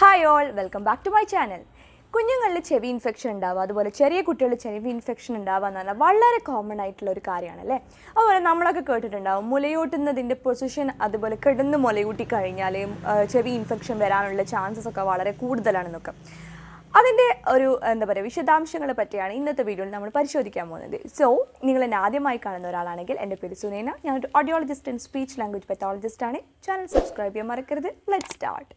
Hi all, welcome back to my channel. കുഞ്ഞുങ്ങളിൽ ചെവി infection ഉണ്ടാവുക അതുപോലെ ചെറിയ കുട്ടികളിൽ ചെവി ഇൻഫെക്ഷൻ ഉണ്ടാവുക എന്ന് പറഞ്ഞാൽ വളരെ കോമൺ ആയിട്ടുള്ള ഒരു കാര്യമാണല്ലേ. അതുപോലെ നമ്മളൊക്കെ കേട്ടിട്ടുണ്ടാവും മുലയൂട്ടുന്നതിൻ്റെ പൊസിഷൻ അതുപോലെ കിടന്ന് മുലയൂട്ടി കഴിഞ്ഞാൽ ചെവി ഇൻഫെക്ഷൻ വരാനുള്ള ചാൻസസ് ഒക്കെ വളരെ കൂടുതലാണെന്നൊക്കെ. അതിൻ്റെ ഒരു വിശദാംശങ്ങളെ പറ്റിയാണ് ഇന്നത്തെ വീഡിയോയിൽ നമ്മൾ പരിശോധിക്കാൻ പോകുന്നത്. സോ നിങ്ങൾ എന്നെ ആദ്യമായി കാണുന്ന ഒരാളാണെങ്കിൽ എൻ്റെ പേര് സുനൈന, ഞാനൊരു audiologist and speech language pathologist ആണ്. ചാനൽ സബ്സ്ക്രൈബ് ചെയ്യാൻ മറക്കരുത്. Let's start.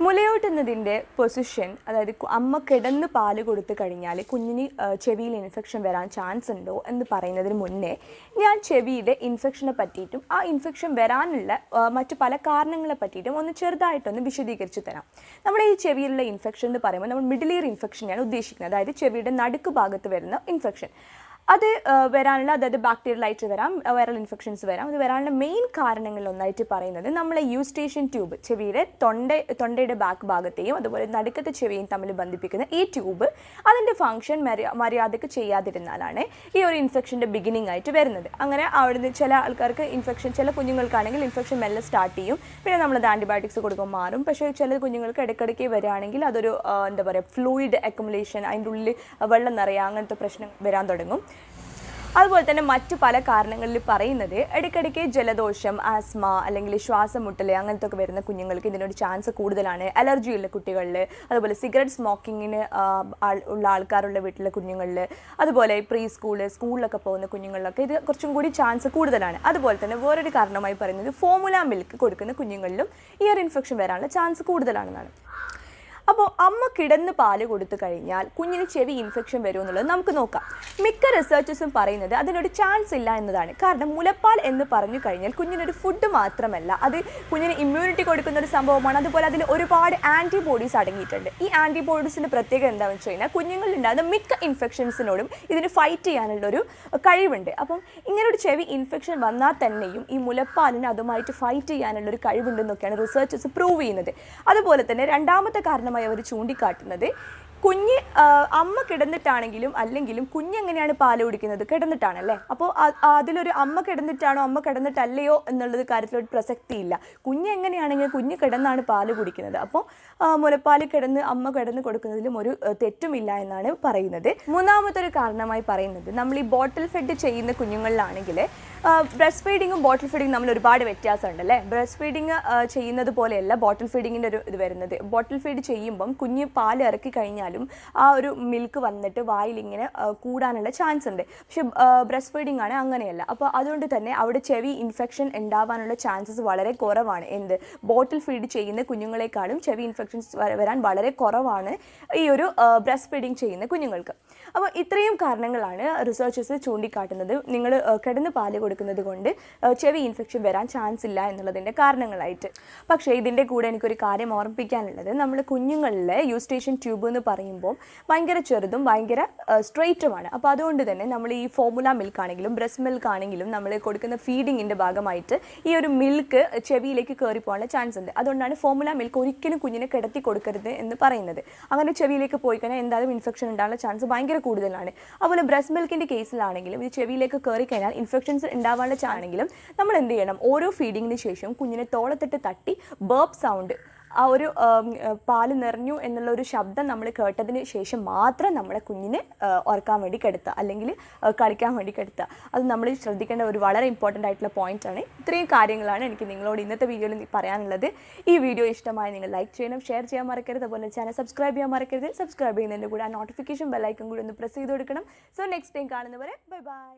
മുലയൂട്ടുന്നതിൻ്റെ പൊസിഷൻ, അതായത് അമ്മ കിടന്ന് പാല് കൊടുത്തു കഴിഞ്ഞാൽ കുഞ്ഞിന് ചെവിയിൽ ഇൻഫെക്ഷൻ വരാൻ ചാൻസ് ഉണ്ടോ എന്ന് പറയുന്നതിന് മുന്നേ ഞാൻ ചെവിയുടെ ഇൻഫെക്ഷനെ പറ്റിയിട്ടും ആ ഇൻഫെക്ഷൻ വരാനുള്ള മറ്റു പല കാരണങ്ങളെ പറ്റിയിട്ടും ഒന്ന് ചെറുതായിട്ടൊന്ന് വിശദീകരിച്ച് തരാം. നമ്മുടെ ഈ ചെവിയിലുള്ള ഇൻഫെക്ഷൻ എന്ന് പറയുമ്പോൾ നമ്മൾ മിഡിൽ ഇയർ ഇൻഫെക്ഷനെയാണ് ഉദ്ദേശിക്കുന്നത്, അതായത് ചെവിയുടെ നടുക്ക് ഭാഗത്ത് വരുന്ന ഇൻഫെക്ഷൻ. അത് വരാനുള്ള, അതായത് ബാക്ടീരിയലായിട്ട് വരാം, വൈറൽ ഇൻഫെക്ഷൻസ് വരാം. അത് വരാനുള്ള മെയിൻ കാരണങ്ങളിലൊന്നായിട്ട് പറയുന്നത് നമ്മളെ യൂസ്റ്റേഷ്യൻ ട്യൂബ്, ചെവിയുടെ തൊണ്ടയുടെ ബാക്ക് ഭാഗത്തെയും അതുപോലെ നടുക്കത്തെ ചെവിയും തമ്മിൽ ബന്ധിപ്പിക്കുന്ന ഈ ട്യൂബ് അതിൻ്റെ ഫങ്ഷൻ മര്യാദയ്ക്ക് ചെയ്യാതിരുന്നാലാണ് ഈ ഒരു ഇൻഫെക്ഷൻ്റെ ബിഗിനിങ് ആയിട്ട് വരുന്നത്. അങ്ങനെ അവിടുന്ന് ചില ആൾക്കാർക്ക് ഇൻഫെക്ഷൻ, ചില കുഞ്ഞുങ്ങൾക്കാണെങ്കിൽ ഇൻഫെക്ഷൻ മെല്ലെ സ്റ്റാർട്ട് ചെയ്യും, പിന്നെ നമ്മളത് ആൻറ്റിബയോട്ടിക്സ് കൊടുക്കുമ്പോൾ മാറും. പക്ഷേ ചില കുഞ്ഞുങ്ങൾക്ക് ഇടയ്ക്കിടയ്ക്ക് വരികയാണെങ്കിൽ അതൊരു ഫ്ലൂയിഡ് അക്യുമുലേഷൻ, അതിൻ്റെ ഉള്ളിൽ വെള്ളം നിറയുക, അങ്ങനത്തെ പ്രശ്നം വരാൻ തുടങ്ങും. അതുപോലെ തന്നെ മറ്റു പല കാരണങ്ങളിൽ പറയുന്നത് ഇടയ്ക്കിടയ്ക്ക് ജലദോഷം, ആസ്മ അല്ലെങ്കിൽ ശ്വാസം മുട്ടൽ അങ്ങനത്തെ ഒക്കെ വരുന്ന കുഞ്ഞുങ്ങൾക്ക് ഇതിനൊരു ചാൻസ് കൂടുതലാണ്. അലർജിയുള്ള കുട്ടികളിൽ, അതുപോലെ സിഗരറ്റ് സ്മോക്കിങ്ങിന് ഉള്ള ആൾക്കാരുള്ള വീട്ടിലെ കുഞ്ഞുങ്ങളിൽ, അതുപോലെ സ്കൂളിലൊക്കെ പോകുന്ന കുഞ്ഞുങ്ങളിലൊക്കെ ഇത് കുറച്ചും കൂടി ചാൻസ് കൂടുതലാണ്. അതുപോലെ തന്നെ വേറൊരു കാരണമായി പറയുന്നത് ഫോർമുല മിൽക്ക് കൊടുക്കുന്ന കുഞ്ഞുങ്ങളിലും ഇയർ ഇൻഫെക്ഷൻ വരാനുള്ള ചാൻസ് കൂടുതലാണെന്നാണ്. അപ്പോൾ അമ്മ കിടന്ന് പാല് കൊടുത്തു കഴിഞ്ഞാൽ കുഞ്ഞിന് ചെവി ഇൻഫെക്ഷൻ വരുമെന്നുള്ളത് നമുക്ക് നോക്കാം. മിക്ക റിസർച്ചേഴ്സും പറയുന്നത് അതിനൊരു ചാൻസ് ഇല്ല എന്നതാണ്. കാരണം മുലപ്പാൽ എന്ന് പറഞ്ഞു കഴിഞ്ഞാൽ കുഞ്ഞിനൊരു ഫുഡ് മാത്രമല്ല, അത് കുഞ്ഞിന് ഇമ്മ്യൂണിറ്റി കൊടുക്കുന്ന ഒരു സംഭവമാണ്. അതുപോലെ അതിൽ ഒരുപാട് ആൻറ്റിബോഡീസ് അടങ്ങിയിട്ടുണ്ട്. ഈ ആൻറ്റിബോഡീസിൻ്റെ പ്രത്യേകത എന്താണെന്ന് വെച്ച് കഴിഞ്ഞാൽ കുഞ്ഞുങ്ങളിലുണ്ടാകുന്ന മിക്ക ഇൻഫെക്ഷൻസിനോടും ഇതിന് ഫൈറ്റ് ചെയ്യാനുള്ളൊരു കഴിവുണ്ട്. അപ്പം ഇങ്ങനൊരു ചെവി ഇൻഫെക്ഷൻ വന്നാൽ തന്നെയും ഈ മുലപ്പാലിന് അതുമായിട്ട് ഫൈറ്റ് ചെയ്യാനുള്ളൊരു കഴിവുണ്ടെന്നൊക്കെയാണ് റിസർച്ചേഴ്സ് പ്രൂവ് ചെയ്യുന്നത്. അതുപോലെ തന്നെ രണ്ടാമത്തെ കാരണം അവർ ചൂണ്ടിക്കാട്ടുന്നത് കുഞ്ഞ് അമ്മ കിടന്നിട്ടാണെങ്കിലും അല്ലെങ്കിലും കുഞ്ഞെങ്ങനെയാണ് പാല് കുടിക്കുന്നത്, കിടന്നിട്ടാണല്ലേ. അപ്പോൾ അതിലൊരു അമ്മ കിടന്നിട്ടാണോ അമ്മ കിടന്നിട്ടല്ലയോ എന്നുള്ളത് കാര്യത്തിലൊരു പ്രസക്തിയില്ല. കുഞ്ഞെങ്ങനെയാണെങ്കിലും കുഞ്ഞ് കിടന്നാണ് പാല് കുടിക്കുന്നത്. അപ്പോൾ മുലപ്പാല് അമ്മ കിടന്ന് കൊടുക്കുന്നതിലും ഒരു തെറ്റുമില്ല എന്നാണ് പറയുന്നത്. മൂന്നാമത്തെ ഒരു കാരണമായി പറയുന്നത് നമ്മൾ ഈ ബോട്ടിൽ ഫീഡ് ചെയ്യുന്ന കുഞ്ഞുങ്ങളിലാണെങ്കിൽ ബ്രസ്റ്റ് ഫീഡിങ്ങും ബോട്ടിൽ ഫീഡിങ്ങും നമ്മൾ ഒരുപാട് വ്യത്യാസമുണ്ടല്ലേ. ബ്രസ്റ്റ് ഫീഡിങ് ചെയ്യുന്നത് പോലെയല്ല ബോട്ടിൽ ഫീഡിങ്ങിൻ്റെ ഒരു ഇത് വരുന്നത്. ബോട്ടിൽ ഫീഡ് ചെയ്യുമ്പം കുഞ്ഞ് പാല് ഇറക്കി കഴിഞ്ഞാലും ആ ഒരു മിൽക്ക് വന്നിട്ട് വായിലിങ്ങനെ കൂടാനുള്ള ചാൻസ് ഉണ്ട്. പക്ഷെ ബ്രസ്റ്റ് ഫീഡിങ് ആണ് അങ്ങനെയല്ല. അപ്പോൾ അതുകൊണ്ട് തന്നെ അവിടെ ചെവി ഇൻഫെക്ഷൻ ഉണ്ടാവാനുള്ള ചാൻസസ് വളരെ കുറവാണ്. ബോട്ടിൽ ഫീഡ് ചെയ്യുന്ന കുഞ്ഞുങ്ങളെക്കാളും ചെവി ഇൻഫെക്ഷൻസ് വരാൻ വളരെ കുറവാണ് ഈ ഒരു ബ്രസ്റ്റ് ഫീഡിങ് ചെയ്യുന്ന കുഞ്ഞുങ്ങൾക്ക്. അപ്പോൾ ഇത്രയും കാരണങ്ങളാണ് റിസർച്ചേഴ്സ് ചൂണ്ടിക്കാട്ടുന്നത് നിങ്ങൾ കിടന്ന് പാല് കൊടുക്കുന്നത് കൊണ്ട് ചെവി ഇൻഫെക്ഷൻ വരാൻ ചാൻസ് ഇല്ല എന്നുള്ളതിൻ്റെ കാരണങ്ങളായിട്ട്. പക്ഷേ ഇതിൻ്റെ കൂടെ എനിക്കൊരു കാര്യം ഓർമ്മിപ്പിക്കാനുള്ളത്, നമ്മൾ കുഞ്ഞുങ്ങളിലെ യൂസ്റ്റേഷ്യൻ ട്യൂബ് എന്ന് പറയുമ്പോൾ ഭയങ്കര ചെറുതും ഭയങ്കര സ്ട്രെയിറ്റുമാണ്. അപ്പോൾ അതുകൊണ്ട് തന്നെ നമ്മൾ ഈ ഫോർമുല മിൽക്ക് ആണെങ്കിലും ബ്രസ്റ്റ് മിൽക്ക് ആണെങ്കിലും നമ്മൾ കൊടുക്കുന്ന ഫീഡിങ്ങിൻ്റെ ഭാഗമായിട്ട് ഈ ഒരു മിൽക്ക് ചെവിയിലേക്ക് കയറിപ്പോകാനുള്ള ചാൻസ് ഉണ്ട്. അതുകൊണ്ടാണ് ഫോർമുല മിൽക്ക് ഒരിക്കലും കുഞ്ഞിനെ കിടത്തി കൊടുക്കരുത് എന്ന് പറയുന്നത്. അങ്ങനെ ചെവിയിലേക്ക് പോയി കഴിഞ്ഞാൽ എന്തായാലും ഇൻഫെക്ഷൻ ഉണ്ടാകാനുള്ള ചാൻസ് ഭയങ്കര കൂടുതലാണ്. അതുപോലെ ബ്രസ്റ്റ് മിൽക്കിൻ്റെ കേസിലാണെങ്കിലും ഇത് ചെവിയിലേക്ക് കയറി കഴിഞ്ഞാൽ ഇൻഫെക്ഷൻസ് ഉണ്ടാവാനുള്ള ചാണെങ്കിലും നമ്മൾ എന്ത് ചെയ്യണം, ഓരോ ഫീഡിങ്ങിന് ശേഷം കുഞ്ഞിനെ തോളത്തിട്ട് തട്ടി ബർപ്പ് സൗണ്ട്, ആ ഒരു പാല് നിറഞ്ഞു എന്നുള്ള ഒരു ശബ്ദം നമ്മൾ കേട്ടതിന് ശേഷം മാത്രം നമ്മളെ കുഞ്ഞിനെ ഉറക്കാൻ വേണ്ടി കിടത്തുക അല്ലെങ്കിൽ കളിക്കാൻ വേണ്ടി കിടത്തുക. അത് നമ്മൾ ശ്രദ്ധിക്കേണ്ട ഒരു വളരെ ഇമ്പോർട്ടൻ്റ് ആയിട്ടുള്ള പോയിൻ്റാണ്. ഇത്രയും കാര്യങ്ങളാണ് എനിക്ക് നിങ്ങളോട് ഇന്നത്തെ വീഡിയോയിൽ പറയാനുള്ളത്. ഈ വീഡിയോ ഇഷ്ടമായി നിങ്ങൾ ലൈക്ക് ചെയ്യണം, ഷെയർ ചെയ്യാൻ മറക്കരുത്. അതുപോലെ ചാനൽ സബ്സ്ക്രൈബ് ചെയ്യാൻ മറക്കരുത്. സബ്സ്ക്രൈബ് ചെയ്യുന്നതിൻ്റെ കൂടെ ആ നോട്ടിഫിക്കേഷൻ ബെല്ലൈക്കൺ കൂടി ഒന്ന് പ്രസ് ചെയ്ത് കൊടുക്കണം. സോ നെക്സ്റ്റ് ടൈം കാണുന്നവരെ ബൈ ബൈ.